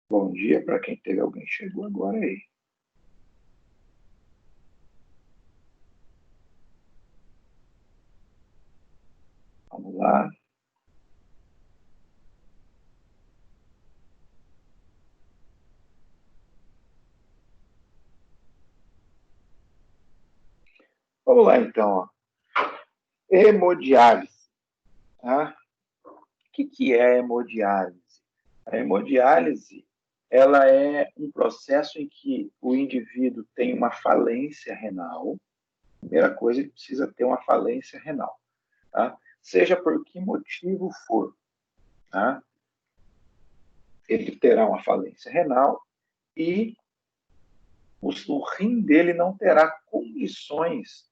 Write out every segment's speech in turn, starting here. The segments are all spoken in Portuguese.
Bom dia para quem teve alguém que chegou agora aí. Vamos lá. Vamos lá, então. Ó. Hemodiálise. Tá? O que é a hemodiálise? A hemodiálise ela é um processo em que o indivíduo tem uma falência renal. Primeira coisa, ele precisa ter uma falência renal. Tá? Seja por que motivo for. Tá? Ele terá uma falência renal e o rim dele não terá condições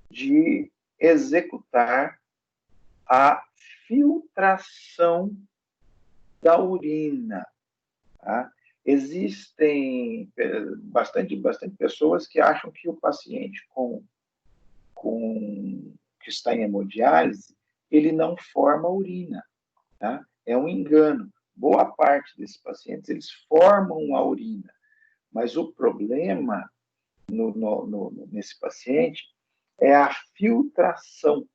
de executar a filtração da urina. Tá? Existem bastante pessoas que acham que o paciente que está em hemodiálise, ele não forma urina. Tá? É um engano. Boa parte desses pacientes, eles formam a urina, mas o problema nesse paciente é a filtração.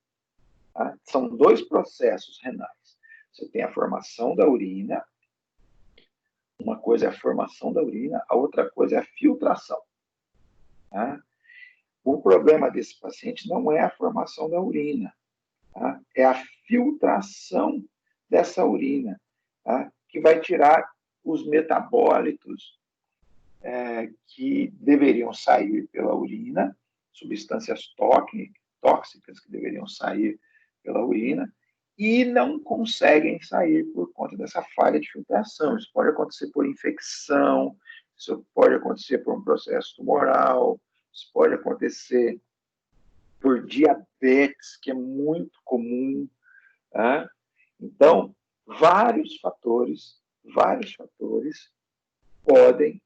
Tá? São dois processos renais. Você tem a formação da urina, uma coisa é a formação da urina, a outra coisa é a filtração. Tá? O problema desse paciente não é a formação da urina, tá? É a filtração dessa urina, tá? Que vai tirar os metabólitos que deveriam sair pela urina, substâncias tóxicas que deveriam sair pela urina, e não conseguem sair por conta dessa falha de filtração. Isso pode acontecer por infecção, isso pode acontecer por um processo tumoral, isso pode acontecer por diabetes, que é muito comum. Tá? Então, vários fatores podem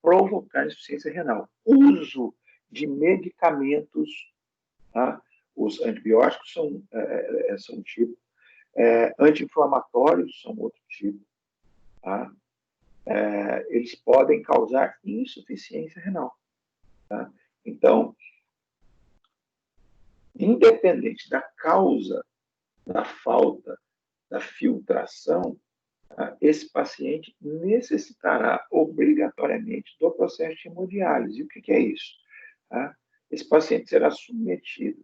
provocar insuficiência renal. Uso de medicamentos, tá? Os antibióticos são um tipo, anti-inflamatórios são outro tipo, tá? Eles podem causar insuficiência renal. Tá? Então, independente da causa da falta da filtração, tá? Esse paciente necessitará obrigatoriamente do processo de hemodiálise. E o que é isso? Tá? Esse paciente será submetido,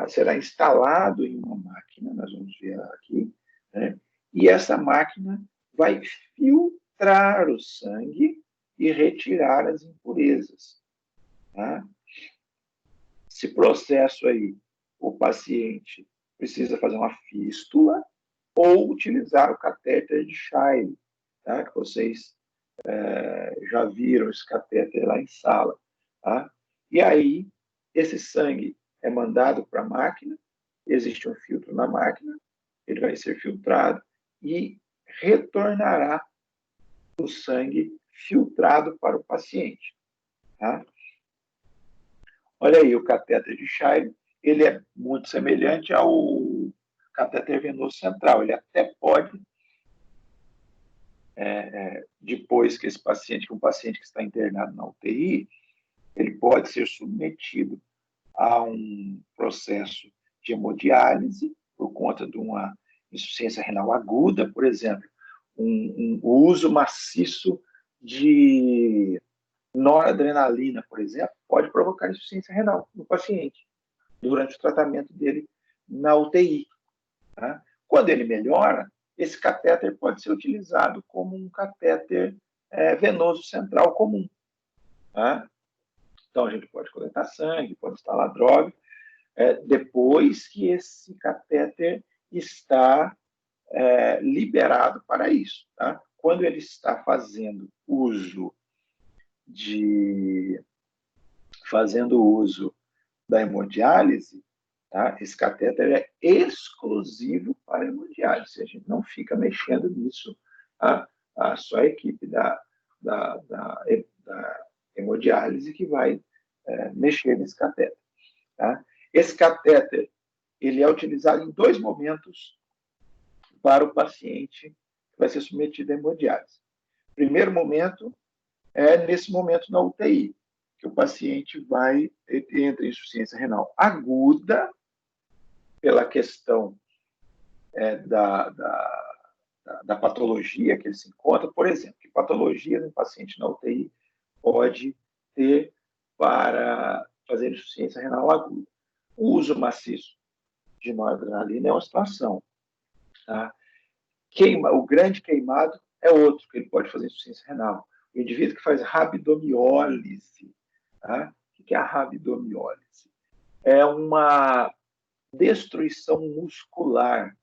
será instalado em uma máquina, nós vamos ver aqui, né? E essa máquina vai filtrar o sangue e retirar as impurezas. Tá? Esse processo aí, o paciente precisa fazer uma fístula ou utilizar o catéter de Scheele, tá? Que vocês já viram esse catéter lá em sala. Tá? E aí, esse sangue é mandado para a máquina, existe um filtro na máquina, ele vai ser filtrado e retornará o sangue filtrado para o paciente. Tá? Olha aí, o catéter de Scheele, ele é muito semelhante ao catéter venoso central. Ele até pode, depois que um paciente que está internado na UTI, ele pode ser submetido a um processo de hemodiálise por conta de uma insuficiência renal aguda, por exemplo, o uso maciço de noradrenalina, por exemplo, pode provocar insuficiência renal no paciente durante o tratamento dele na UTI. Tá? Quando ele melhora, esse catéter pode ser utilizado como um catéter venoso central comum. Tá? Então, a gente pode coletar sangue, pode instalar droga, depois que esse catéter está liberado para isso. Tá? Quando ele está fazendo uso da hemodiálise, tá? Esse catéter é exclusivo para hemodiálise. A gente não fica mexendo nisso, tá? Só a equipe da hemodiálise que vai mexer nesse catéter. Tá? Esse catéter ele é utilizado em dois momentos para o paciente vai ser submetido à hemodiálise. Primeiro momento é nesse momento na UTI, que o paciente entra em insuficiência renal aguda, pela questão da patologia que ele se encontra. Por exemplo, que patologia um paciente na UTI pode ter para fazer insuficiência renal aguda? O uso maciço de noradrenalina é uma situação. Tá? O grande queimado é outro, que ele pode fazer insuficiência renal. O indivíduo que faz rabdomiólise. Tá? O que é a rabdomiólise? É uma destruição muscular.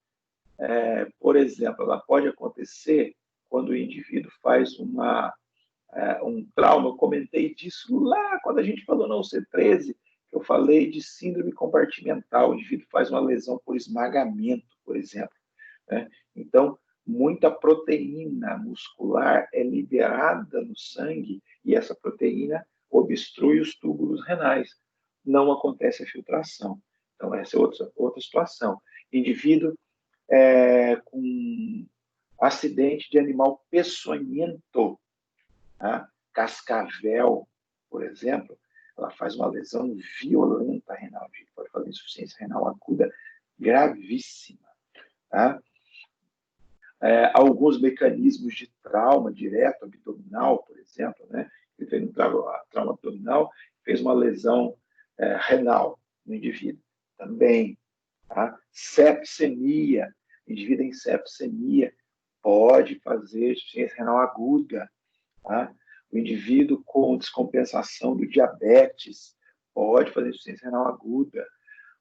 Por exemplo, ela pode acontecer quando o indivíduo faz um trauma. Eu comentei disso lá quando a gente falou na UC13, que eu falei de síndrome compartimental. O indivíduo faz uma lesão por esmagamento, por exemplo. Né? Então, muita proteína muscular é liberada no sangue e essa proteína obstrui os túbulos renais. Não acontece a filtração. Então, essa é outra situação. Indivíduo com acidente de animal peçonhento, tá? Cascavel, por exemplo, ela faz uma lesão violenta renal, pode fazer insuficiência renal aguda gravíssima. Tá? Alguns mecanismos de trauma direto abdominal, por exemplo, né? Ele fez um trauma abdominal, fez uma lesão renal no indivíduo. Também. Tá? Sepsemia, indivíduo em sepsemia pode fazer insuficiência renal aguda. Tá? O indivíduo com descompensação do diabetes pode fazer insuficiência renal aguda.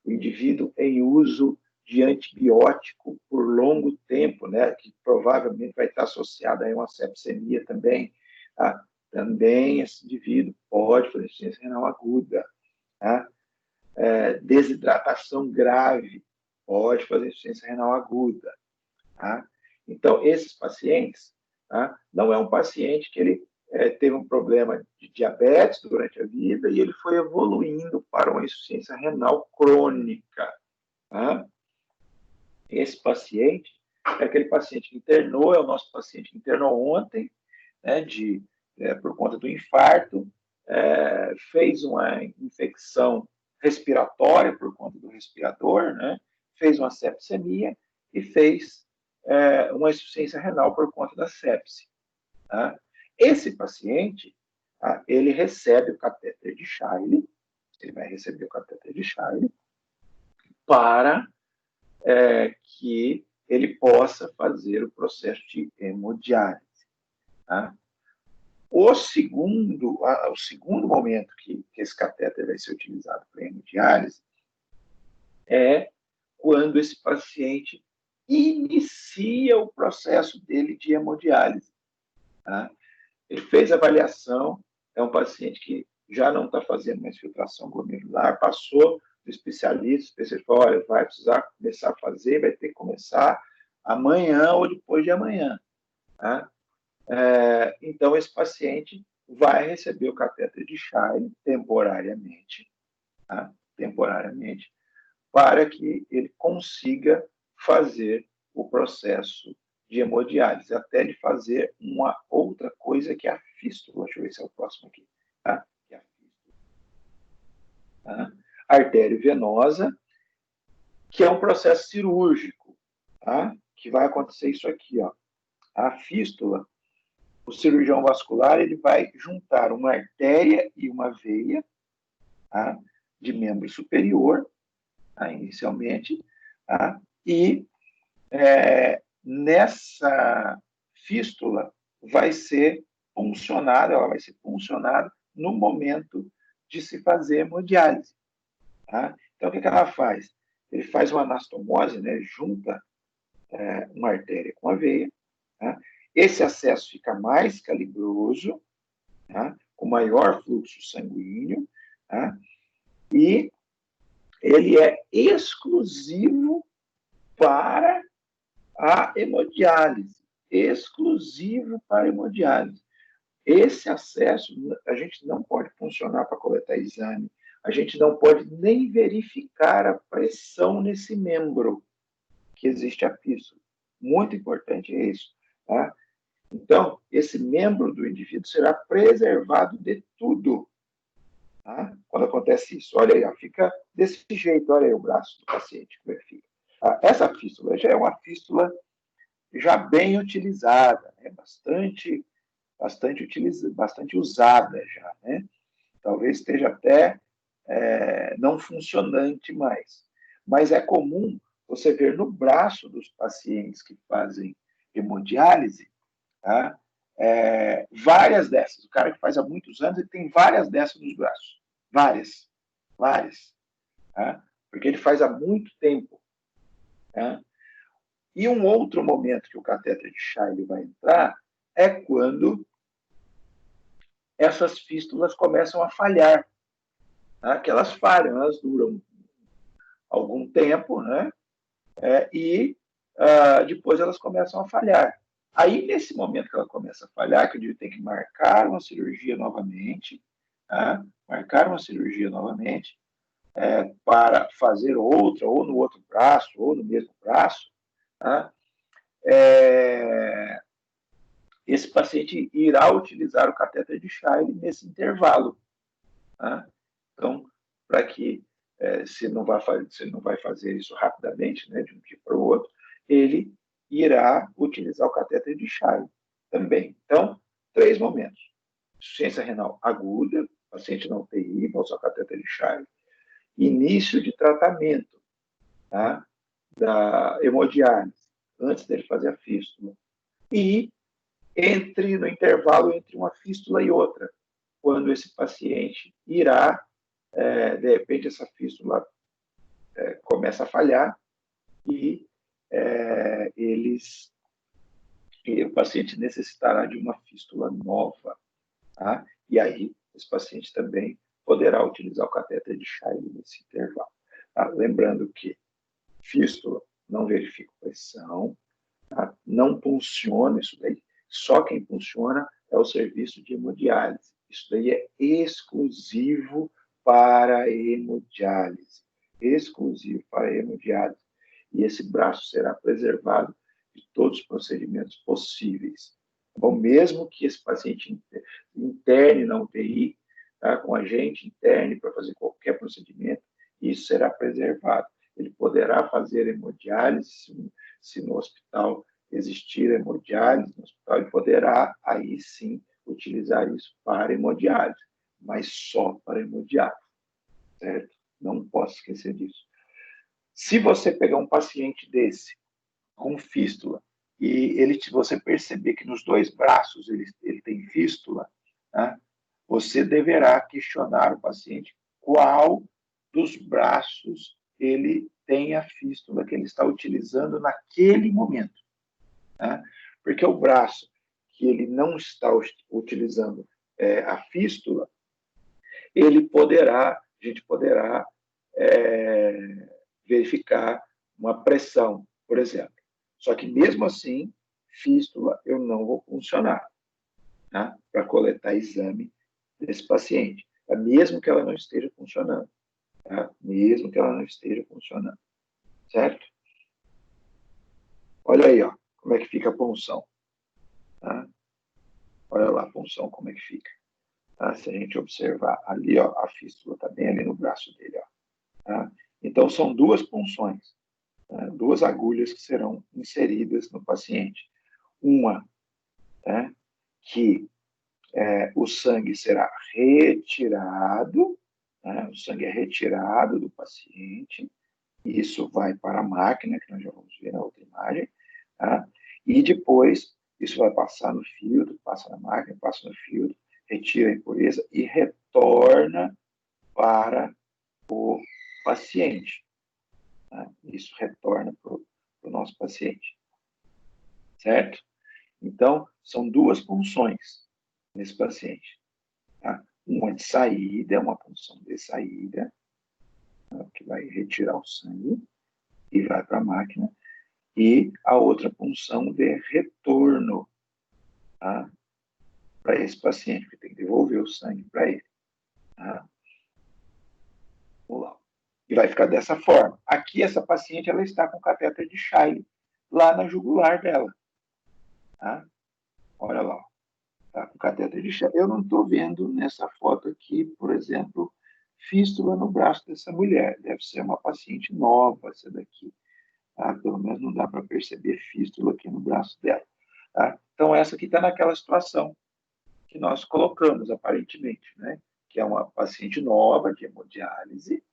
O indivíduo em uso de antibiótico por longo tempo, né, que provavelmente vai estar associado a uma sepsemia também. Tá? Também esse indivíduo pode fazer insuficiência renal aguda. Tá? Desidratação grave pode fazer insuficiência renal aguda. Tá? Então, esses pacientes, tá? Não é um paciente que ele teve um problema de diabetes durante a vida e ele foi evoluindo para uma insuficiência renal crônica. Tá? Esse paciente é aquele paciente que internou, é o nosso paciente que internou ontem, né, por conta do infarto, fez uma infecção respiratória por conta do respirador, né, fez uma sepsemia e fez uma insuficiência renal por conta da sepse. Tá? Esse paciente, tá, ele recebe o catéter de Chaille, ele vai receber o catéter de Chaille para que ele possa fazer o processo de hemodiálise. Tá? O segundo momento que esse catéter vai ser utilizado para hemodiálise é quando esse paciente inicia o processo dele de hemodiálise. Tá? Ele fez a avaliação, é um paciente que já não está fazendo mais filtração glomerular, passou do especialista, o especialista falou, olha, vai precisar começar a fazer, vai ter que começar amanhã ou depois de amanhã. Tá? Então, esse paciente vai receber o catéter de Chaille temporariamente, tá? Temporariamente, para que ele consiga fazer o processo de hemodiálise, até ele fazer uma outra coisa que é a fístula. Deixa eu ver se é o próximo aqui. Tá? Que é a fístula. Tá? Artério venosa, que é um processo cirúrgico, tá? Que vai acontecer isso aqui, ó. A fístula, o cirurgião vascular, ele vai juntar uma artéria e uma veia, tá? De membro superior, tá? Inicialmente, tá? E nessa fístula vai ser puncionada, ela vai ser puncionada no momento de se fazer hemodiálise. Tá? Então, o que ela faz? Ele faz uma anastomose, né? Junta uma artéria com a veia. Tá? Esse acesso fica mais calibroso, tá? Com maior fluxo sanguíneo, tá? E ele é exclusivo para a hemodiálise, exclusivo para a hemodiálise. Esse acesso, a gente não pode funcionar para coletar exame, a gente não pode nem verificar a pressão nesse membro que existe a fístula. Muito importante é isso. Tá? Então, esse membro do indivíduo será preservado de tudo. Tá? Quando acontece isso, olha aí, ó, fica desse jeito, olha aí o braço do paciente, como é que fica. Essa fístula já é uma fístula já bem utilizada, né? bastante usada já, né? Talvez esteja até não funcionante mais. Mas é comum você ver no braço dos pacientes que fazem hemodiálise, tá? Várias dessas. O cara que faz há muitos anos, ele tem várias dessas nos braços. Várias. Várias. Tá? Porque ele faz há muito tempo. Tá? E um outro momento que o catéter de Chaille vai entrar é quando essas fístulas começam a falhar. Tá? Que elas falham, elas duram algum tempo, né? E depois elas começam a falhar. Aí, nesse momento que ela começa a falhar, que o indivíduo tem que marcar uma cirurgia novamente, tá? Marcar uma cirurgia novamente, para fazer outra, ou no outro braço, ou no mesmo braço, tá? Esse paciente irá utilizar o catéter de Chaille nesse intervalo. Tá? Então, para que se não vai fazer isso rapidamente, né, de um dia para o outro, ele irá utilizar o catéter de Chaille também. Então, 3 momentos. Insuficiência renal aguda, paciente na UTI, vai usar o catéter de Chaille. Início de tratamento, tá, da hemodiálise, antes dele fazer a fístula. E no intervalo entre uma fístula e outra, quando esse paciente irá, de repente, essa fístula começa a falhar e o paciente necessitará de uma fístula nova. Tá? E aí, esse paciente também poderá utilizar o catéter de Chaille nesse intervalo. Tá? Lembrando que fístula não verifica pressão, tá? Não funciona isso daí. Só quem funciona é o serviço de hemodiálise. Isso daí é exclusivo para a hemodiálise. Exclusivo para a hemodiálise. E esse braço será preservado de todos os procedimentos possíveis. Bom, mesmo que esse paciente interne na UTI, tá, com a gente, interne para fazer qualquer procedimento, isso será preservado. Ele poderá fazer hemodiálise, se no hospital existir hemodiálise, no hospital ele poderá, aí sim, utilizar isso para hemodiálise, mas só para hemodiálise, certo? Não posso esquecer disso. Se você pegar um paciente desse, com fístula, e você perceber que nos 2 braços ele tem fístula, né, você deverá questionar o paciente qual dos braços ele tem a fístula que ele está utilizando naquele momento. Né? Porque o braço que ele não está utilizando a fístula, a gente poderá verificar uma pressão, por exemplo. Só que mesmo assim, fístula eu não vou funcionar, tá? Para coletar exame desse paciente, mesmo que ela não esteja funcionando, tá? Mesmo que ela não esteja funcionando, certo? Olha aí, ó, como é que fica a punção, tá? Olha lá a punção como é que fica. Tá? Se a gente observar ali, ó, a fístula está bem ali no braço dele, ó, tá? Então são 2 punções, tá? 2 agulhas que serão inseridas no paciente. Uma, né, que o sangue será retirado, né, o sangue é retirado do paciente, e isso vai para a máquina, que nós já vamos ver na outra imagem, tá? E depois isso vai passar no filtro, passa na máquina, passa no filtro, retira a impureza e retorna para o paciente. Tá? Isso retorna para o nosso paciente, certo? Então, são 2 funções nesse paciente. Tá? Uma de saída, uma punção de saída, tá? Que vai retirar o sangue e vai para a máquina, e a outra punção de retorno, tá? Para esse paciente, que tem que devolver o sangue para ele. Tá? Vamos lá. E vai ficar dessa forma. Aqui, essa paciente ela está com catéter de Chaille lá na jugular dela. Tá? Olha lá, tá com catéter de Chagas. Eu não estou vendo nessa foto aqui, por exemplo, fístula no braço dessa mulher. Deve ser uma paciente nova, essa daqui. Tá? Pelo menos não dá para perceber fístula aqui no braço dela. Tá? Então, essa aqui está naquela situação que nós colocamos, aparentemente, né? Que é uma paciente nova de hemodiálise,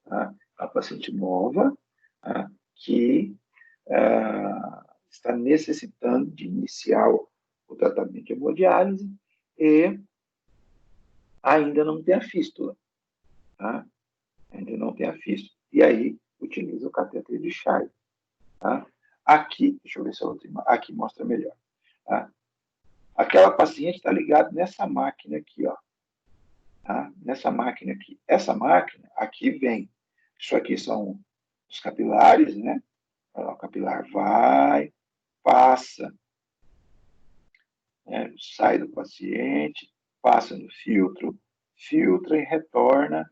tá? A paciente nova, tá? Que está necessitando de iniciar o tratamento de hemodiálise e ainda não tem a fístula, tá? Ainda não tem a fístula. E aí, utiliza o catéter de Chagas, tá? Aqui, deixa eu ver se a outra aqui mostra melhor. Tá? Aquela paciente está ligada nessa máquina aqui, ó. Tá? Nessa máquina aqui. Essa máquina, aqui vem. Isso aqui são os capilares, né? O capilar vai, passa, né? Sai do paciente, passa no filtro, filtra e retorna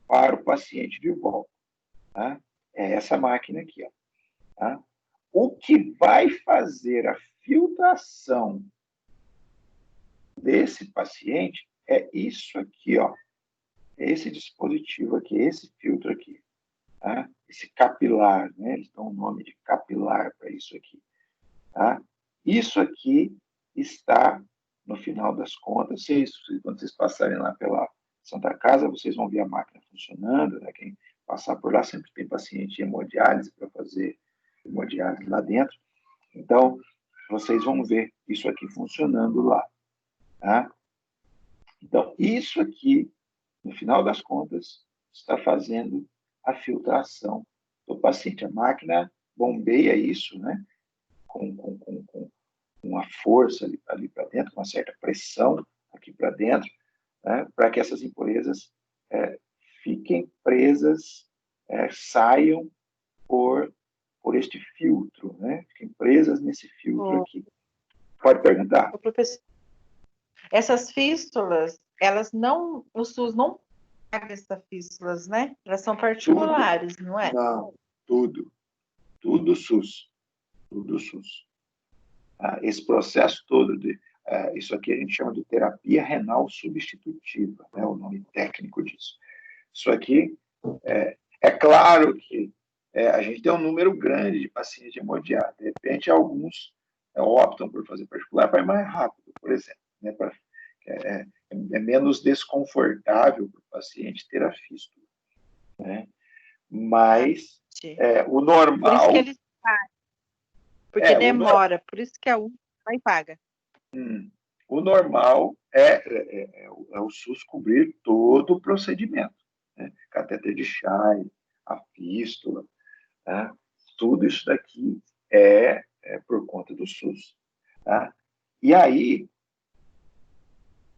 para o paciente de volta. Tá? É essa máquina aqui, ó. Tá? O que vai fazer a filtração desse paciente é isso aqui, ó. É esse dispositivo aqui, esse filtro aqui. Tá? Esse capilar, né? Eles dão o nome de capilar para isso aqui. Tá? Isso aqui está, no final das contas, quando vocês passarem lá pela Santa Casa, vocês vão ver a máquina funcionando, né? Quem passar por lá sempre tem paciente em hemodiálise para fazer hemodiálise lá dentro. Então, vocês vão ver isso aqui funcionando lá. Tá? Então, isso aqui, no final das contas, está fazendo a filtração do paciente. A máquina bombeia isso, né? Com uma força ali para dentro, uma certa pressão aqui para dentro, né? Para que essas impurezas fiquem presas, saiam por este filtro, né? Fiquem presas nesse filtro aqui. Pode perguntar. Professor, essas fístulas, elas não, o SUS não paga essas fístulas, né? Elas são particulares, Tudo, não é? não, tudo SUS, tudo SUS. Esse processo todo isso aqui a gente chama de terapia renal substitutiva, né, o nome técnico disso. Isso aqui é claro que a gente tem um número grande de pacientes hemodiálise. De repente, alguns optam por fazer particular para ir mais rápido, por exemplo, né, é menos desconfortável para o paciente ter a fístula, né? Mas o normal... Por isso que eles pagam. Porque demora, por isso que a UPA vai e paga. O normal é o SUS cobrir todo o procedimento, né? Catéter de Chagas, a fístula, né? Tudo isso daqui é por conta do SUS. Tá? E aí,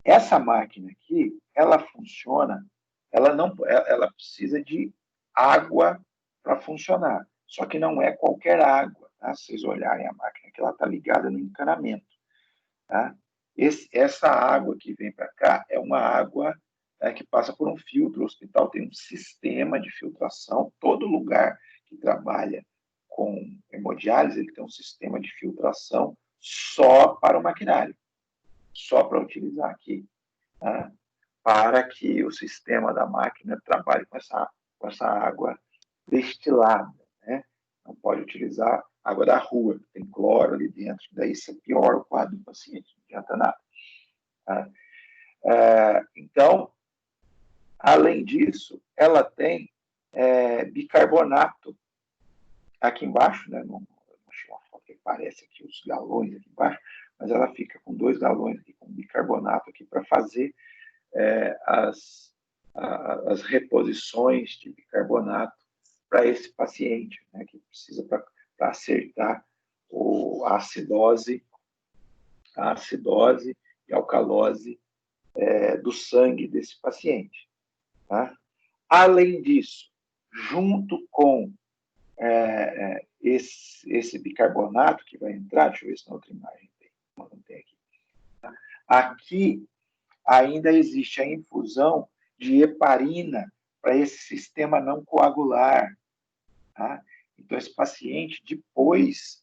essa máquina aqui, ela funciona, ela precisa de água para funcionar. Só que não é qualquer água, tá? Se vocês olharem a máquina aqui, ela está ligada no encanamento. Tá? Essa água que vem para cá é uma água que passa por um filtro. O hospital tem um sistema de filtração. Todo lugar que trabalha com hemodiálise, ele tem um sistema de filtração só para o maquinário, só para utilizar aqui, tá? Para que o sistema da máquina trabalhe com essa água destilada, né? Não pode utilizar água da rua, tem cloro ali dentro, daí isso piora o quadro do paciente, não adianta nada. Tá? Então, além disso, ela tem bicarbonato aqui embaixo, né? Não achei uma foto que parece aqui os galões aqui embaixo, mas ela fica com 2 galões aqui com bicarbonato aqui para fazer as reposições de bicarbonato para esse paciente, né, que precisa para acertar a acidose e alcalose do sangue desse paciente. Tá? Além disso, junto com esse bicarbonato que vai entrar, deixa eu ver se na outra imagem não tem aqui. Tá? Aqui ainda existe a infusão de heparina para esse sistema não coagular. Tá? Então, esse paciente, depois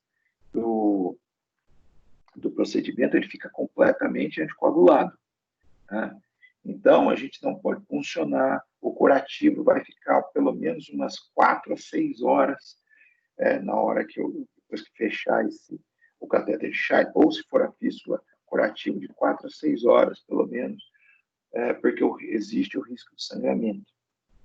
do procedimento, ele fica completamente anticoagulado. Tá? Então, a gente não pode funcionar, o curativo vai ficar pelo menos umas 4 a 6 horas na hora que depois que fechar o catéter de Scheidt, ou se for a fístula, curativo de 4 a 6 horas, pelo menos, porque existe o risco de sangramento.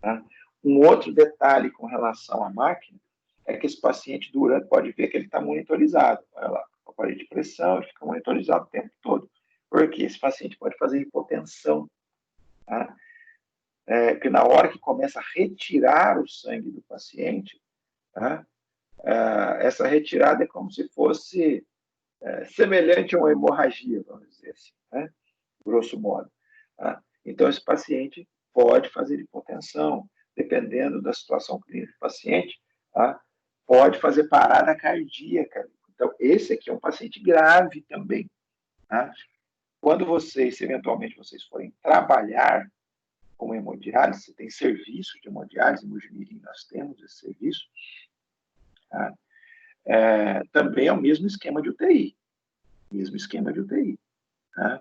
Tá? Um outro detalhe com relação à máquina é que esse paciente pode ver que ele está monitorizado. Olha lá, o aparelho de pressão, ele fica monitorizado o tempo todo, porque esse paciente pode fazer hipotensão. Tá? Que na hora que começa a retirar o sangue do paciente, tá? Essa retirada é como se fosse semelhante a uma hemorragia, vamos dizer assim, né? Grosso modo. Tá? Então, esse paciente pode fazer hipotensão, dependendo da situação clínica do paciente, tá? Pode fazer parada cardíaca. Então, esse aqui é um paciente grave também. Tá? Quando eventualmente, vocês forem trabalhar com hemodiálise, você tem serviço de hemodiálise, em Mojimirim nós temos esse serviço, tá? Também é o mesmo esquema de UTI. Tá?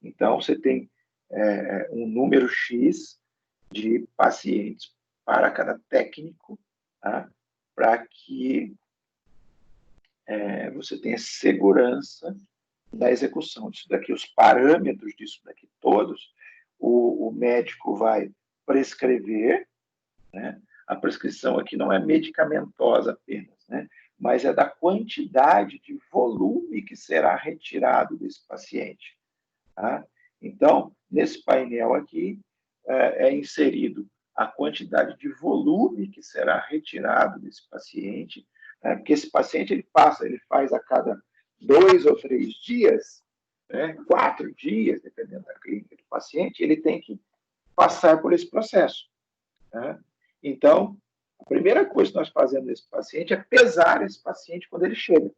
Então, você tem um número X de pacientes para cada técnico, tá? Para que você tenha segurança da execução disso daqui. Os parâmetros disso daqui todos, o médico vai prescrever, né? A prescrição aqui não é medicamentosa apenas, né? Mas é da quantidade de volume que será retirado desse paciente. Tá? Então, nesse painel aqui, é inserido a quantidade de volume que será retirado desse paciente, né? Porque esse paciente ele faz a cada 2 ou 3 dias, né? 4 dias, dependendo da clínica do paciente, ele tem que passar por esse processo. Né? Então, a primeira coisa que nós fazemos nesse paciente é pesar esse paciente quando ele chega.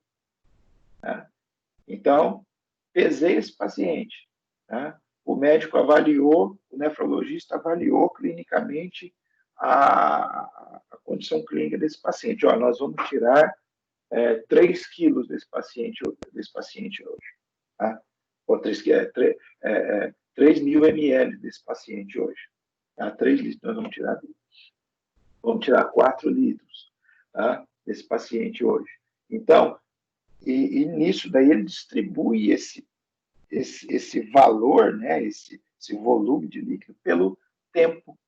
Né? Então, pesei esse paciente. Né? O médico avaliou, o nefrologista avaliou clinicamente a condição clínica desse paciente. Ó, nós vamos tirar 3 quilos desse paciente hoje. Tá? Ou 3 mil ml desse paciente hoje. Tá? 3 litros nós vamos tirar dele. Vamos tirar 4 litros, tá? Desse paciente hoje. Então, e nisso daí ele distribui esse valor, né, esse volume de líquido pelo tempo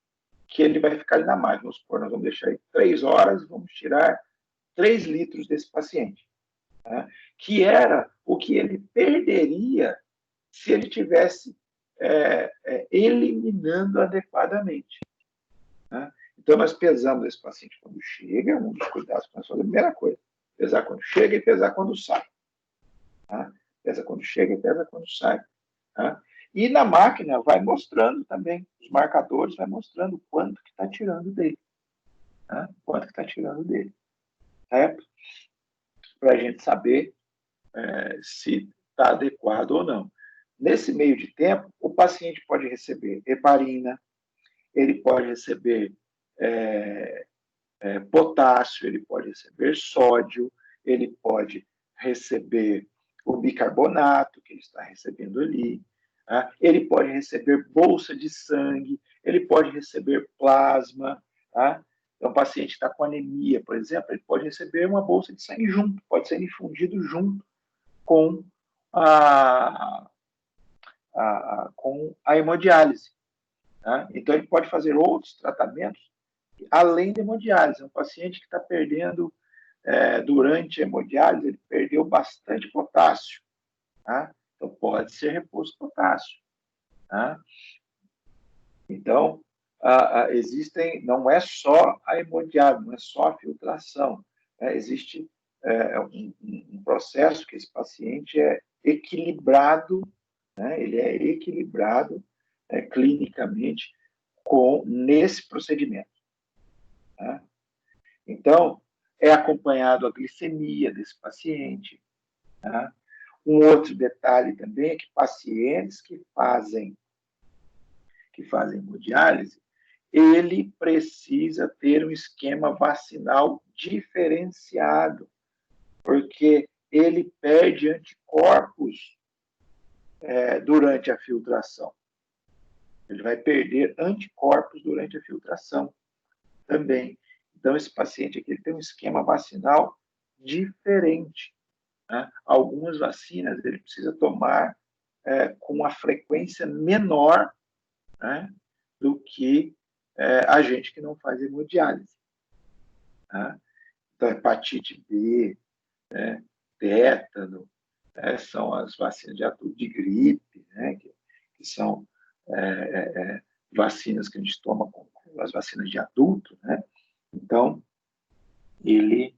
que ele vai ficar ali na máquina. Vamos supor, nós vamos deixar aí 3 horas e vamos tirar 3 litros desse paciente. Tá? Que era o que ele perderia se ele tivesse eliminando adequadamente. Tá? Então, nós pesamos esse paciente quando chega, um dos cuidados que nós fazemos, a primeira coisa, pesar quando chega e pesar quando sai. Tá? Pesa quando chega e pesa quando sai. Tá? E na máquina vai mostrando também, os marcadores vai mostrando quanto que está tirando dele. Tá? Quanto que está tirando dele. Certo? Para a gente saber se está adequado ou não. Nesse meio de tempo, o paciente pode receber heparina, ele pode receber potássio, ele pode receber sódio, ele pode receber o bicarbonato que ele está recebendo ali, tá? Ele pode receber bolsa de sangue, ele pode receber plasma. Tá? Então, o paciente está com anemia, por exemplo, ele pode receber uma bolsa de sangue junto, pode ser infundido junto com com a hemodiálise. Tá? Então, ele pode fazer outros tratamentos além da hemodiálise. Um paciente que está perdendo, durante a hemodiálise, ele perdeu bastante potássio. Tá? Então, pode ser reposto potássio. Tá? Então, existem, não é só a hemodiálise, não é só a filtração. Existe um processo que esse paciente é equilibrado, né? Ele é equilibrado clinicamente nesse procedimento. Tá? Então, é acompanhado a glicemia desse paciente. Tá? Um outro detalhe também é que pacientes que fazem hemodiálise, ele precisa ter um esquema vacinal diferenciado, porque ele perde anticorpos durante a filtração. Ele vai perder anticorpos durante a filtração também. Então, esse paciente aqui ele tem um esquema vacinal diferente. Né? Algumas vacinas ele precisa tomar com uma frequência menor, né, do que a gente que não faz hemodiálise. Né? Então, hepatite B, tétano, são as vacinas de adulto, de gripe, né, que são vacinas que a gente toma com as vacinas de adulto, né? Então, ele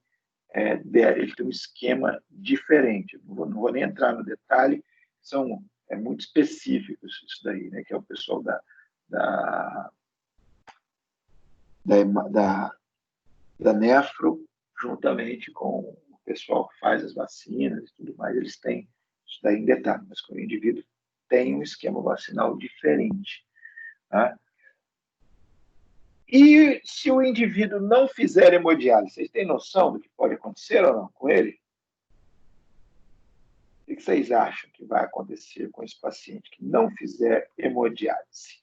tem um esquema diferente. Não vou nem entrar no detalhe, são muito específicos isso daí, né? Que é o pessoal da Nefro, juntamente com o pessoal que faz as vacinas e tudo mais, eles têm isso daí em detalhe, mas o indivíduo tem um esquema vacinal diferente. Tá? E se o indivíduo não fizer hemodiálise, vocês têm noção do que pode acontecer ou não com ele? O que vocês acham que vai acontecer com esse paciente que não fizer hemodiálise?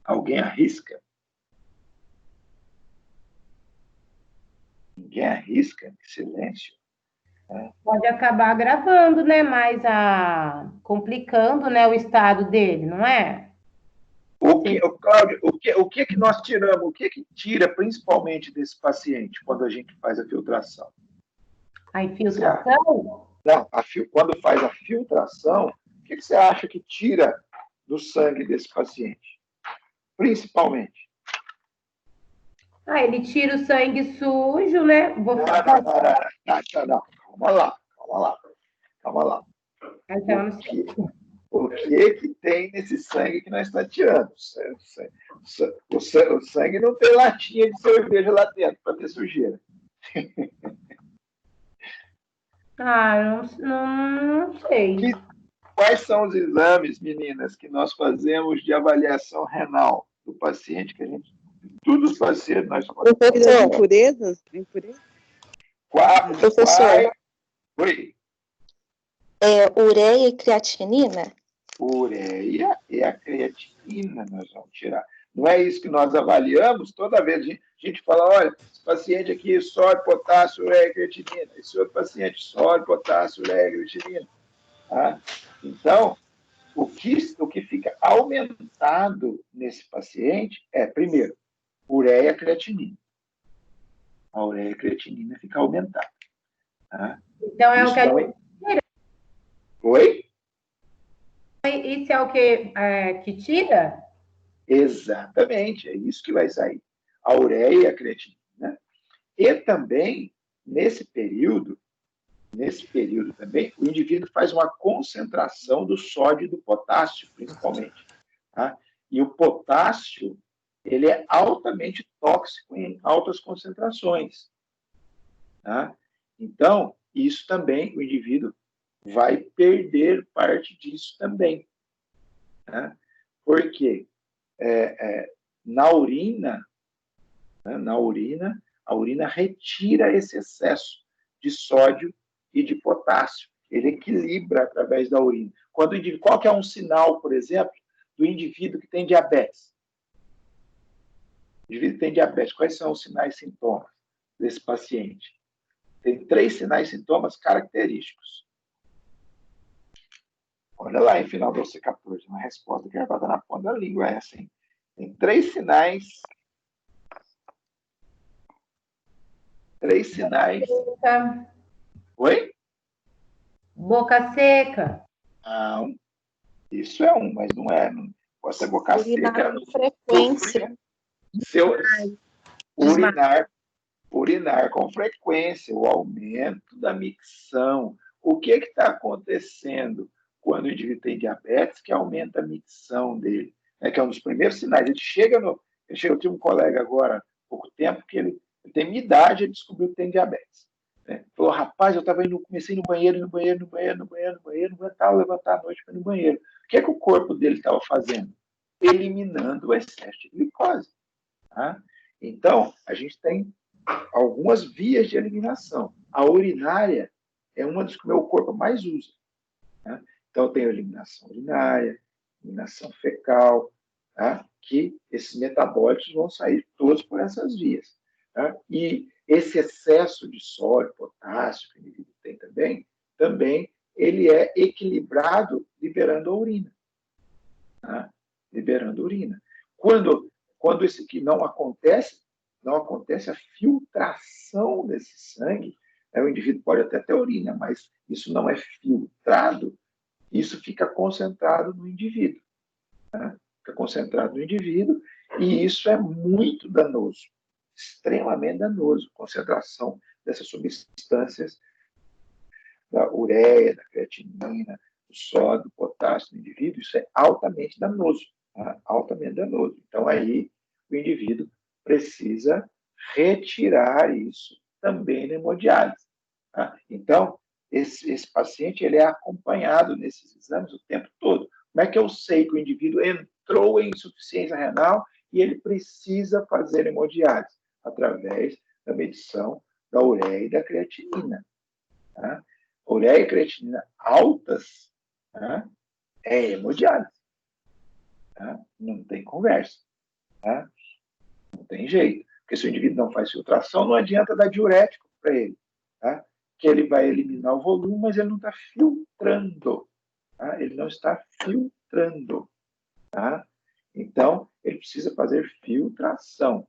Alguém arrisca? Ninguém arrisca? Silêncio. Pode acabar agravando, né? Complicando, né, o estado dele, não é? Cláudio, o que nós tiramos? O que tira principalmente desse paciente quando a gente faz a filtração? A infiltração? Não, quando faz a filtração, o que você acha que tira do sangue desse paciente? Principalmente. Ele tira o sangue sujo, né? Não. Calma lá. O que tem nesse sangue que nós estamos tirando? O sangue não tem latinha de cerveja lá dentro para ter sujeira. Não sei. Quais são os exames, meninas, que nós fazemos de avaliação renal do paciente? Que a gente, todos os pacientes nós Professor, impurezas? Professor. Oi. Ureia e creatinina? Ureia e a creatinina nós vamos tirar. Não é isso que nós avaliamos? Toda vez a gente fala, olha, esse paciente aqui, sódio, potássio, ureia e creatinina. Esse outro paciente, sódio, potássio, ureia e creatinina. Tá? Então, o que fica aumentado nesse paciente é, primeiro, ureia e creatinina. A ureia e creatinina fica aumentada. Tá? Então, é o que... Oi? Isso é o que tira? Exatamente, é isso que vai sair. A ureia e a creatinina. E também, nesse período também, o indivíduo faz uma concentração do sódio e do potássio, principalmente. Tá? E o potássio, ele é altamente tóxico em altas concentrações. Tá? Então, isso também, o indivíduo vai perder parte disso também. Tá? Por quê? Na urina, a urina retira esse excesso de sódio e de potássio. Ele equilibra através da urina. Qual que é um sinal, por exemplo, do indivíduo que tem diabetes? O indivíduo que tem diabetes, quais são os sinais e sintomas desse paciente? Tem 3 sinais e sintomas característicos. Olha lá em final do C14, uma resposta que vai dar na ponta da língua é essa, hein? Tem 3 sinais. 3 sinais. Boca. Oi? Boca seca. Não. Isso é um, mas não é. Pode ser boca seca. Com frequência. Urinar com frequência, o aumento da micção. O que está acontecendo quando o indivíduo tem diabetes, que aumenta a micção dele? Que é um dos primeiros sinais. Eu tive um colega agora, há pouco tempo, que ele tem minha idade e descobriu que tem diabetes. Falou, rapaz, comecei no banheiro, não aguentava levantar à noite para ir no banheiro. O que é que o corpo dele estava fazendo? Eliminando o excesso de glicose. Tá? Então, a gente tem algumas vias de eliminação. a urinária é uma das que o meu corpo mais usa. Tá? Então, eu tenho eliminação urinária, eliminação fecal, tá? Que esses metabólitos vão sair todos por essas vias. Tá? E esse excesso de sódio, potássio, que o indivíduo tem também ele é equilibrado liberando a urina. Tá? Liberando a urina. Quando isso aqui não acontece a filtração desse sangue, o indivíduo pode até ter urina, mas isso não é filtrado, isso fica concentrado no indivíduo. Tá? Fica concentrado no indivíduo, e isso é muito danoso, extremamente danoso, concentração dessas substâncias, da ureia, da creatinina, do sódio, do potássio no indivíduo, isso é altamente danoso. Tá? Altamente danoso. Então, aí, o indivíduo precisa retirar isso também na hemodiálise. Tá? Então, esse paciente ele é acompanhado nesses exames o tempo todo. Como é que eu sei que o indivíduo entrou em insuficiência renal e ele precisa fazer hemodiálise? Através da medição da ureia e da creatinina. Tá? Ureia e creatinina altas, tá? É hemodiálise. Tá? Não tem conversa. Tá? Não tem jeito. Porque se o indivíduo não faz filtração, não adianta dar diurético para ele. Tá? Que ele vai eliminar o volume, mas ele não está filtrando. Tá? Ele não está filtrando. Tá? Então, ele precisa fazer filtração.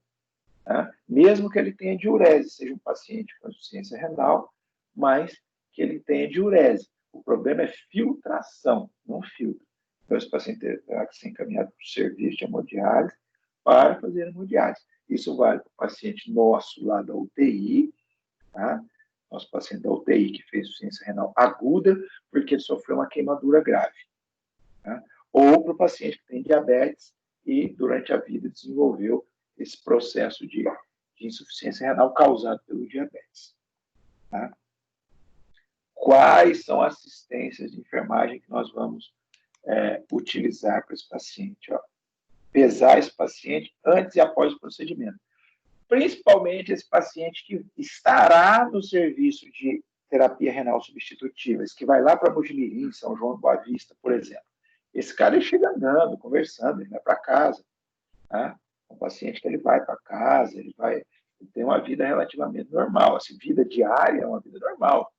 Tá? Mesmo que ele tenha diurese, seja um paciente com insuficiência renal, mas que ele tenha diurese. O problema é filtração, não filtro. Então, esse paciente terá que ser encaminhado para o serviço de hemodiálise para fazer hemodiálise. Isso vale para o paciente nosso lá da UTI, tá? Nosso paciente da UTI que fez insuficiência renal aguda porque ele sofreu uma queimadura grave. Tá? Ou para o paciente que tem diabetes e durante a vida desenvolveu esse processo de insuficiência renal causado pelo diabetes. Tá? Quais são as assistências de enfermagem que nós vamos utilizar para esse paciente? Ó. Pesar esse paciente antes e após o procedimento. Principalmente esse paciente que estará no serviço de terapia renal substitutiva, esse que vai lá para Mojimirim, São João do Boa Vista, por exemplo. Esse cara ele chega andando, conversando, ele vai para casa. Tá? Um paciente que ele vai para casa, ele tem uma vida relativamente normal. Assim, vida diária é uma vida normal.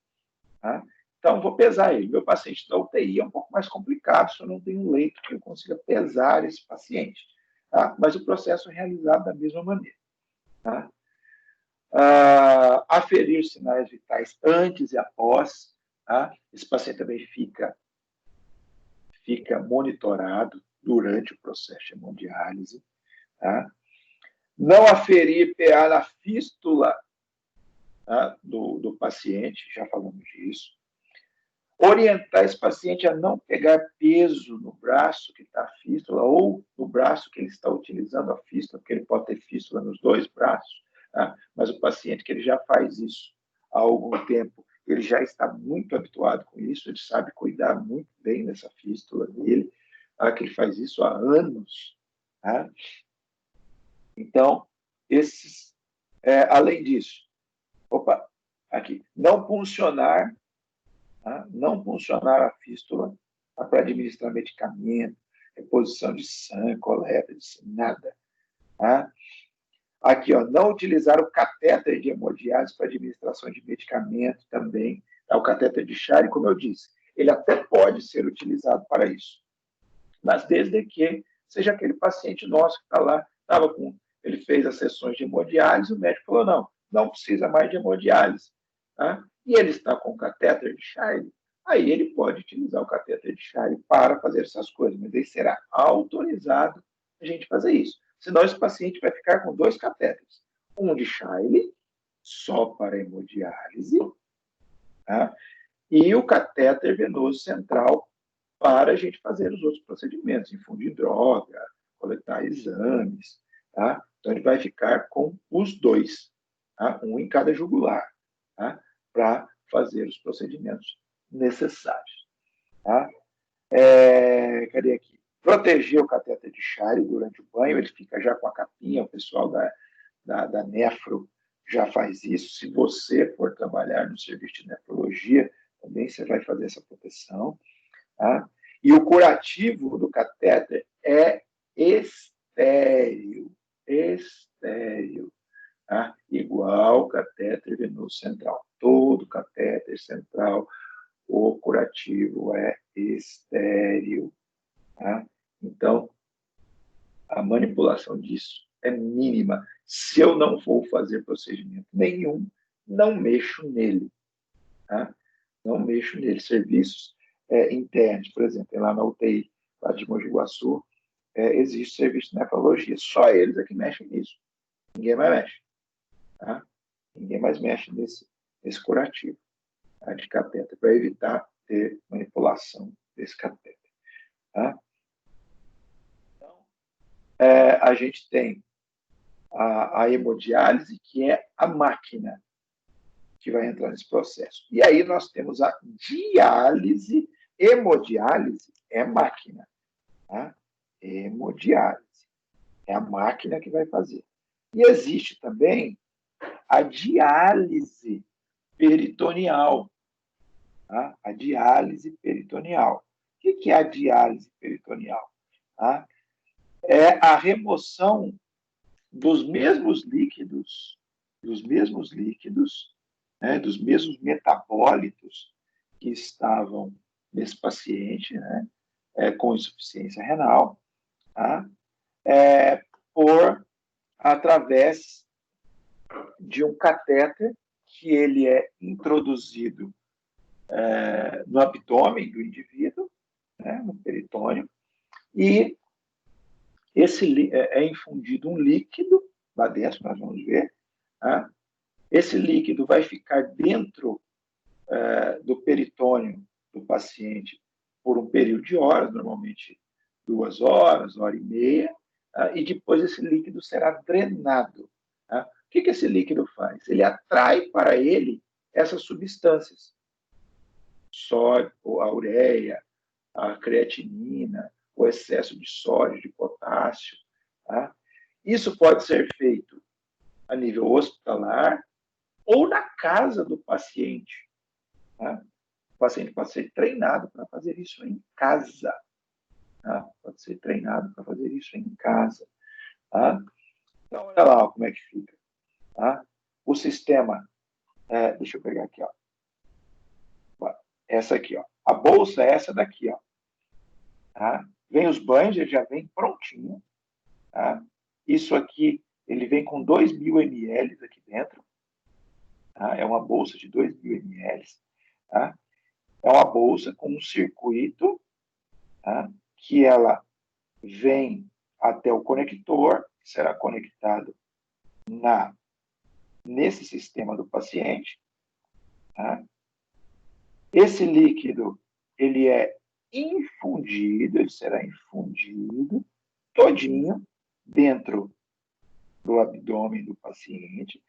Tá? Então, vou pesar ele. Meu paciente da UTI é um pouco mais complicado, se eu não tenho um leito que eu consiga pesar esse paciente. Tá? Mas o processo é realizado da mesma maneira. Tá? Aferir sinais vitais antes e após. Tá? Esse paciente também fica monitorado durante o processo de hemodiálise. Tá? Não aferir PA na fístula, tá? do paciente, já falamos disso. Orientar esse paciente a não pegar peso no braço que está a fístula ou no braço que ele está utilizando a fístula, porque ele pode ter fístula nos dois braços, tá? Mas o paciente que ele já faz isso há algum tempo, ele já está muito habituado com isso, ele sabe cuidar muito bem dessa fístula dele, tá? Que ele faz isso há anos. Tá? Então, além disso, não puncionar, tá? Não puncionar a fístula, tá? Para administrar medicamento, reposição de sangue, coleta de sangue, nada. Tá? Aqui, ó, não utilizar o catéter de hemodiálise para administração de medicamento também, tá? O catéter de Shire, como eu disse, ele até pode ser utilizado para isso, mas desde que seja aquele paciente nosso que está lá, ele fez as sessões de hemodiálise, o médico falou, não precisa mais de hemodiálise. Tá? E ele está com o catéter de Shire, aí ele pode utilizar o catéter de Shire para fazer essas coisas, mas ele será autorizado a gente fazer isso. Senão esse paciente vai ficar com 2 catéteres. Um de Shire, só para hemodiálise, tá? E o catéter venoso central para a gente fazer os outros procedimentos, infundir droga, coletar exames. Tá? Então, ele vai ficar com os 2, tá? Um em cada jugular, tá? Para fazer os procedimentos necessários. Tá? Cadê aqui? Proteger o catéter de Shire durante o banho, ele fica já com a capinha, o pessoal da nefro já faz isso. Se você for trabalhar no serviço de nefrologia, também você vai fazer essa proteção. Tá? E o curativo do catéter é estéril. Estéril. Tá? Igual catéter venoso central. Todo catéter central, o curativo é estéril. Tá? Então, a manipulação disso é mínima. Se eu não for fazer procedimento nenhum, não mexo nele. Tá? Não mexo nele. Serviços internos, por exemplo, lá na UTI, lá de Mogi Guaçu, existe serviço de nefrologia. Só eles é que mexem nisso. Ninguém mais mexe. Tá? Ninguém mais mexe nesse curativo, tá? De catéter, para evitar ter manipulação desse catéter. Tá? Então, a gente tem a hemodiálise, que é a máquina que vai entrar nesse processo. E aí nós temos a diálise. Hemodiálise é máquina. Tá? Hemodiálise é a máquina que vai fazer. E existe também a diálise peritoneal. Tá? A diálise peritoneal. O que é a diálise peritoneal? Tá? É a remoção dos mesmos líquidos, né, dos mesmos metabólitos que estavam nesse paciente, né, com insuficiência renal, tá? Através de um catéter que ele é introduzido no abdômen do indivíduo, né, no peritônio, e é infundido um líquido lá dentro, nós vamos ver. Tá? Esse líquido vai ficar dentro do peritônio do paciente por um período de horas, normalmente 2 horas, 1h30, tá? E depois esse líquido será drenado. Tá? O que esse líquido faz? Ele atrai para ele essas substâncias, sódio, a ureia, a creatinina, o excesso de sódio, de potássio. Tá? Isso pode ser feito a nível hospitalar ou na casa do paciente. Tá? O paciente pode ser treinado para fazer isso em casa. Tá? Pode ser treinado para fazer isso em casa. Tá? Então, olha lá como é que fica. Tá? O sistema, deixa eu pegar aqui, ó. Essa aqui, ó. A bolsa é essa daqui, ó. Tá? Vem os banhos, ele já vem prontinho. Tá? Isso aqui, ele vem com 2.000 ml aqui dentro. Tá? É uma bolsa de 2.000 ml. Tá? É uma bolsa com um circuito, tá? Que ela vem até o conector, que será conectado nesse sistema do paciente. Tá? Esse líquido, ele é infundido, ele será infundido todinho dentro do abdômen do paciente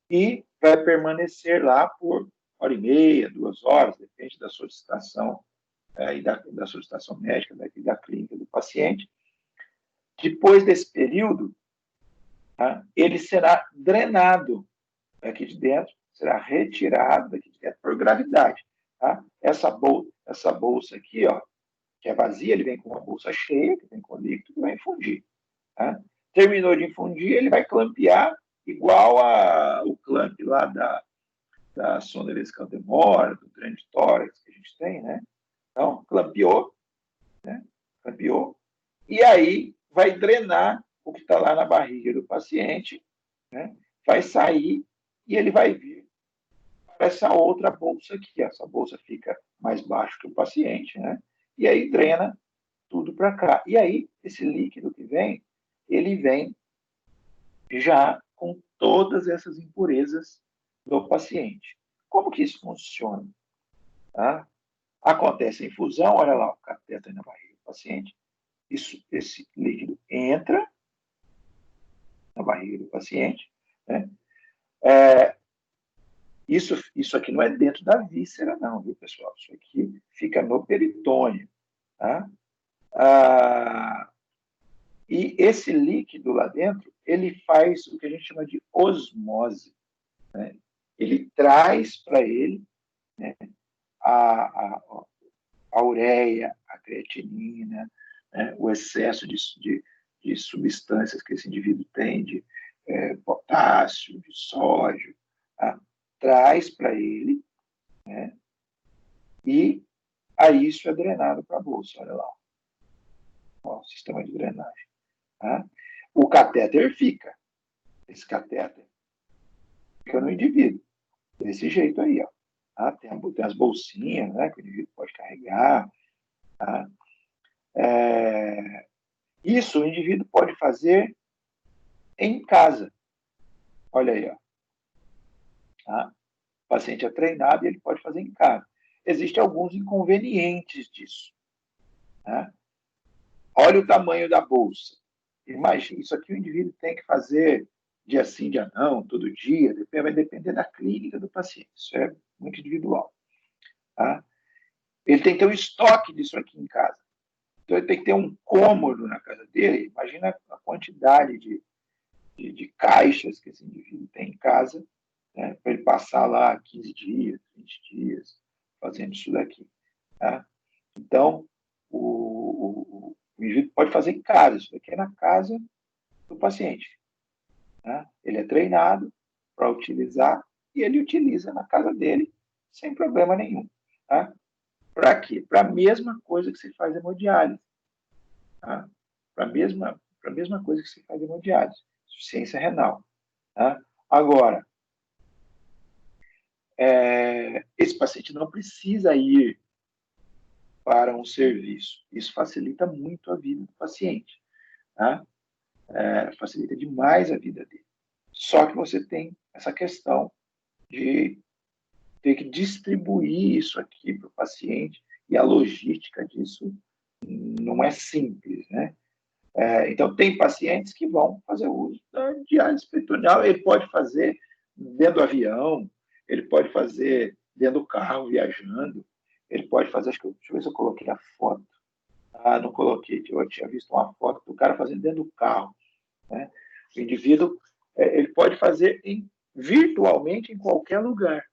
e vai permanecer lá por 1h30, 2 horas, depende da solicitação e da solicitação médica, da clínica do paciente. Depois desse período, tá, ele será drenado daqui de dentro, será retirado daqui de dentro por gravidade. Tá? Essa bolsa aqui, ó, que é vazia, ele vem com uma bolsa cheia, que vem com líquido, que vai infundir. Tá? Terminou de infundir, ele vai clampear igual o clamp lá da sonda vesicaldemora, do grande tórax que a gente tem, né? Então, clampeou, né? Clampeou, e aí vai drenar o que está lá na barriga do paciente, né? Vai sair e ele vai vir para essa outra bolsa aqui. Essa bolsa fica mais baixo que o paciente, né? E aí drena tudo para cá. E aí, esse líquido que vem, ele vem já com todas essas impurezas do paciente. Como que isso funciona? Tá? Acontece a infusão, olha lá, o cateter na barriga do paciente. Esse líquido entra na barriga do paciente. Né? Isso aqui não é dentro da víscera, não, viu, pessoal? Isso aqui fica no peritônio. Tá? E esse líquido lá dentro, ele faz o que a gente chama de osmose. né? Ele traz para ele, né, a ureia, a creatinina, né, o excesso de substâncias que esse indivíduo tem, de potássio, de sódio, tá? Traz para ele, né, e aí isso é drenado para a bolsa. Olha lá, ó, o sistema de drenagem. Tá? O catéter fica, esse catéter fica no indivíduo, desse jeito aí, ó. Tá? Tem as bolsinhas, né, que o indivíduo pode carregar. Tá? Isso o indivíduo pode fazer em casa. Olha aí, ó. Tá? O paciente é treinado e ele pode fazer em casa. Existem alguns inconvenientes disso. Tá? Olha o tamanho da bolsa. Imagina, isso aqui o indivíduo tem que fazer dia sim, dia não, todo dia, vai depender da clínica do paciente. Isso é muito individual. Tá? Ele tem que ter um estoque disso aqui em casa. Então, ele tem que ter um cômodo na casa dele. Imagina a quantidade de caixas que esse indivíduo tem em casa, né, para ele passar lá 15 dias, 20 dias, fazendo isso daqui. Tá? Então, o indivíduo pode fazer em casa. Isso daqui é na casa do paciente. Né? Ele é treinado para utilizar e ele utiliza na casa dele sem problema nenhum. Tá? Para quê? Para a mesma coisa que se faz hemodiálise. Tá? Para a mesma coisa que se faz hemodiálise, insuficiência renal. Tá? Agora, esse paciente não precisa ir para um serviço. Isso facilita muito a vida do paciente. Tá? Facilita demais a vida dele. Só que você tem essa questão de ter que distribuir isso aqui para o paciente e a logística disso não é simples, né? Então, tem pacientes que vão fazer uso da diálise peritoneal. Ele pode fazer dentro do avião, ele pode fazer dentro do carro, viajando, ele pode fazer, deixa eu ver se eu coloquei a foto. Ah, não coloquei, eu tinha visto uma foto do cara fazendo dentro do carro. Né? O indivíduo, ele pode fazer virtualmente em qualquer lugar.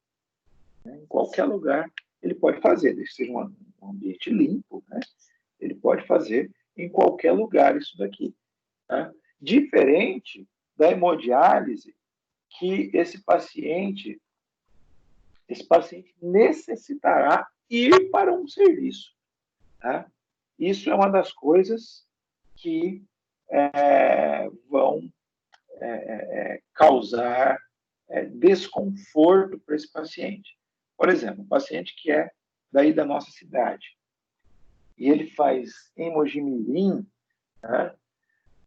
Né? Em qualquer lugar ele pode fazer, desde que seja um ambiente limpo, né? Ele pode fazer em qualquer lugar isso daqui. Tá? Diferente da hemodiálise, que esse paciente necessitará ir para um serviço. Tá? Isso é uma das coisas que vão causar desconforto para esse paciente. Por exemplo, um paciente que é daí da nossa cidade e ele faz hemogimirim, né?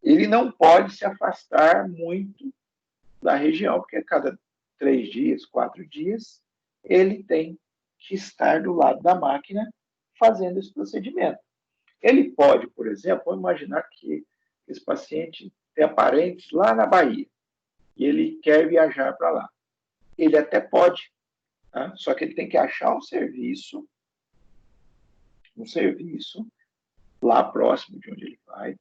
Ele não pode se afastar muito da região, porque a cada 3 dias, 4 dias, ele tem que estar do lado da máquina fazendo esse procedimento. Ele pode, por exemplo, vamos imaginar que esse paciente tem parentes lá na Bahia e ele quer viajar para lá. Ele até pode, tá? Só que ele tem que achar um serviço lá próximo de onde ele vai,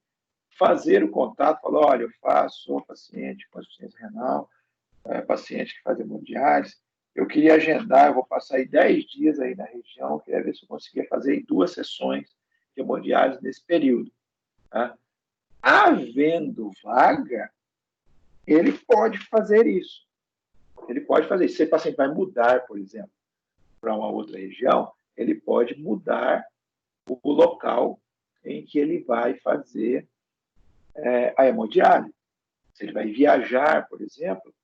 fazer o contato, falar, olha, sou paciente com insuficiência renal, paciente que faz hemodiálise, eu queria agendar, eu vou passar aí 10 dias aí na região, queria ver se eu conseguia fazer aí 2 sessões de hemodiálise nesse período. Tá? Havendo vaga, ele pode fazer isso. Ele pode fazer isso. Se o paciente vai mudar, por exemplo, para uma outra região, ele pode mudar o local em que ele vai fazer a hemodiálise. Se ele vai viajar, por exemplo,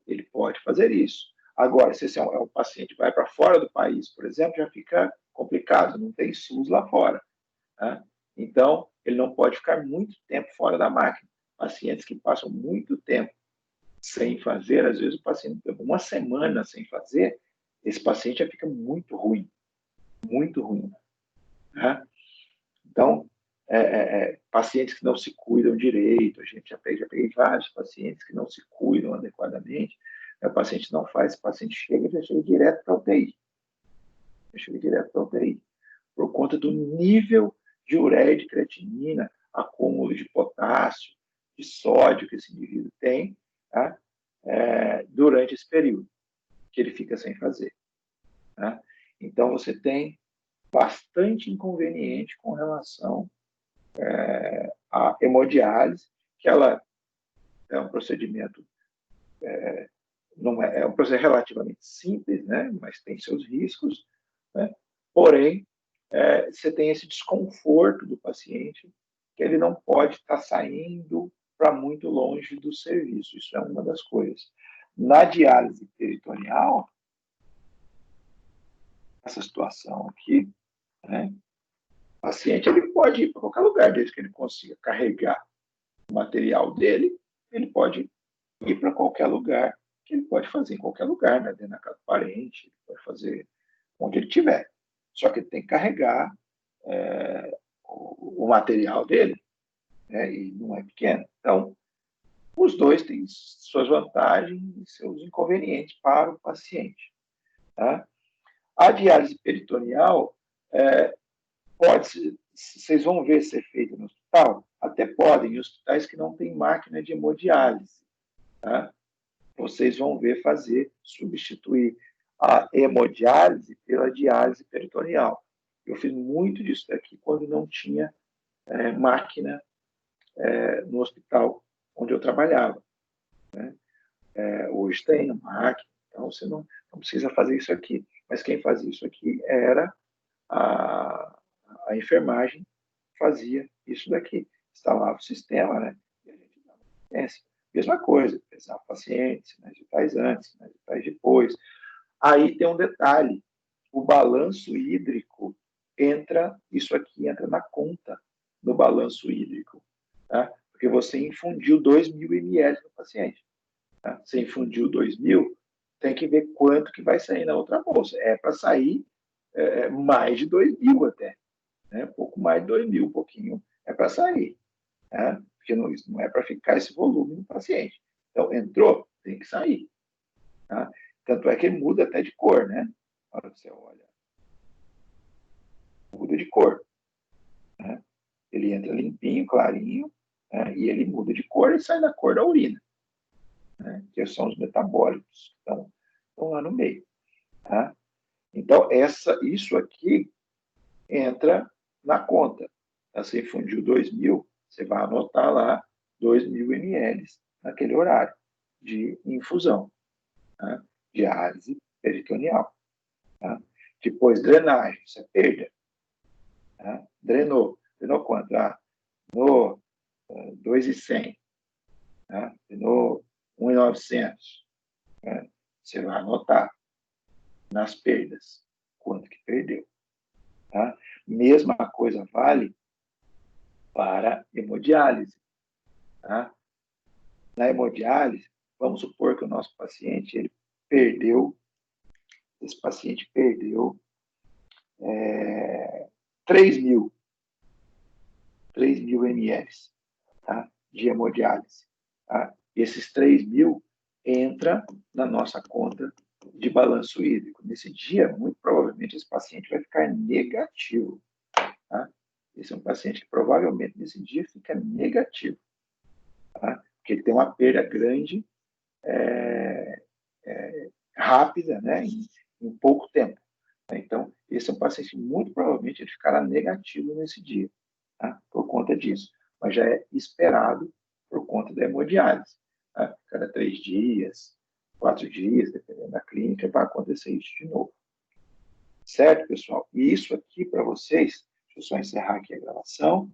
ele pode fazer isso. Agora, se esse é um paciente que vai para fora do país, por exemplo, já fica complicado, não tem SUS lá fora. Tá? Então, ele não pode ficar muito tempo fora da máquina. Pacientes que passam muito tempo sem fazer, às vezes o paciente fica uma semana sem fazer, esse paciente já fica muito ruim. Muito ruim. Tá? Então, pacientes que não se cuidam direito, a gente já peguei vários pacientes que não se cuidam adequadamente, o paciente não faz, o paciente já chega direto para a UTI. Por conta do nível de ureia, de creatinina, acúmulo de potássio, de sódio que esse indivíduo tem, tá? durante esse período que ele fica sem fazer. Né? Então, você tem bastante inconveniente com relação à hemodiálise, que ela é um procedimento, não é um procedimento relativamente simples, né? Mas tem seus riscos, né? Porém, você tem esse desconforto do paciente, que ele não pode estar saindo para muito longe do serviço. Isso é uma das coisas. Na diálise peritoneal, essa situação aqui, né, o paciente ele pode ir para qualquer lugar, desde que ele consiga carregar o material dele, ele pode ir para qualquer lugar, que ele pode fazer em qualquer lugar, né, dentro da casa do parente, ele pode fazer onde ele estiver. Só que ele tem que carregar o material dele, né, e não é pequeno. Então, os dois têm suas vantagens e seus inconvenientes para o paciente. Tá? A diálise peritoneal vocês vão ver ser feita no hospital? Até podem, em hospitais que não têm máquina de hemodiálise. Tá? Vocês vão ver substituir a hemodiálise pela diálise peritoneal. Eu fiz muito disso daqui quando não tinha máquina no hospital onde eu trabalhava. Né? Hoje tem máquina, então você não precisa fazer isso aqui. Mas quem fazia isso aqui era a enfermagem, fazia isso daqui. Instalava o sistema, né? E a gente dava assistência. Mesma coisa, pesava pacientes, sinais vitais antes, sinais vitais depois. Aí tem um detalhe, o balanço hídrico isso aqui entra na conta do balanço hídrico, tá? Porque você infundiu 2.000 ml no paciente. Tá? Você infundiu 2.000, tem que ver quanto que vai sair na outra bolsa. É para sair mais de 2.000 até. Né? Pouco mais de 2.000, um pouquinho é para sair. Né? Porque não é para ficar esse volume no paciente. Então, entrou, tem que sair. Tá? Tanto é que ele muda até de cor, né? Olha, você olha. Muda de cor. Né? Ele entra limpinho, clarinho, né? E ele muda de cor e sai da cor da urina. Né? Que são os metabólicos que estão lá no meio. Tá? Então, isso aqui entra na conta. Você infundiu 2.000, você vai anotar lá 2.000 ml naquele horário de infusão. Tá? Diálise peritoneal. Tá? Depois, drenagem, isso é perda. Tá? Drenou quanto? Drenou 2.100. Tá? Drenou 1.900. Tá? Você vai anotar nas perdas quanto que perdeu. Tá? Mesma coisa vale para hemodiálise. Tá? Na hemodiálise, vamos supor que o nosso paciente esse paciente perdeu 3.000 ml, tá? De hemodiálise. Tá? Esses 3.000 entra na nossa conta de balanço hídrico. Nesse dia, muito provavelmente, esse paciente vai ficar negativo. Tá? Esse é um paciente que provavelmente nesse dia fica negativo. Tá? Porque ele tem uma perda grande, rápida, né? Em pouco tempo. Então, esse é um paciente que muito provavelmente ele ficará negativo nesse dia, tá? Por conta disso. Mas já é esperado por conta da hemodiálise. Tá? Cada 3 dias, 4 dias, dependendo da clínica, vai acontecer isso de novo. Certo, pessoal? E isso aqui para vocês, deixa eu só encerrar aqui a gravação.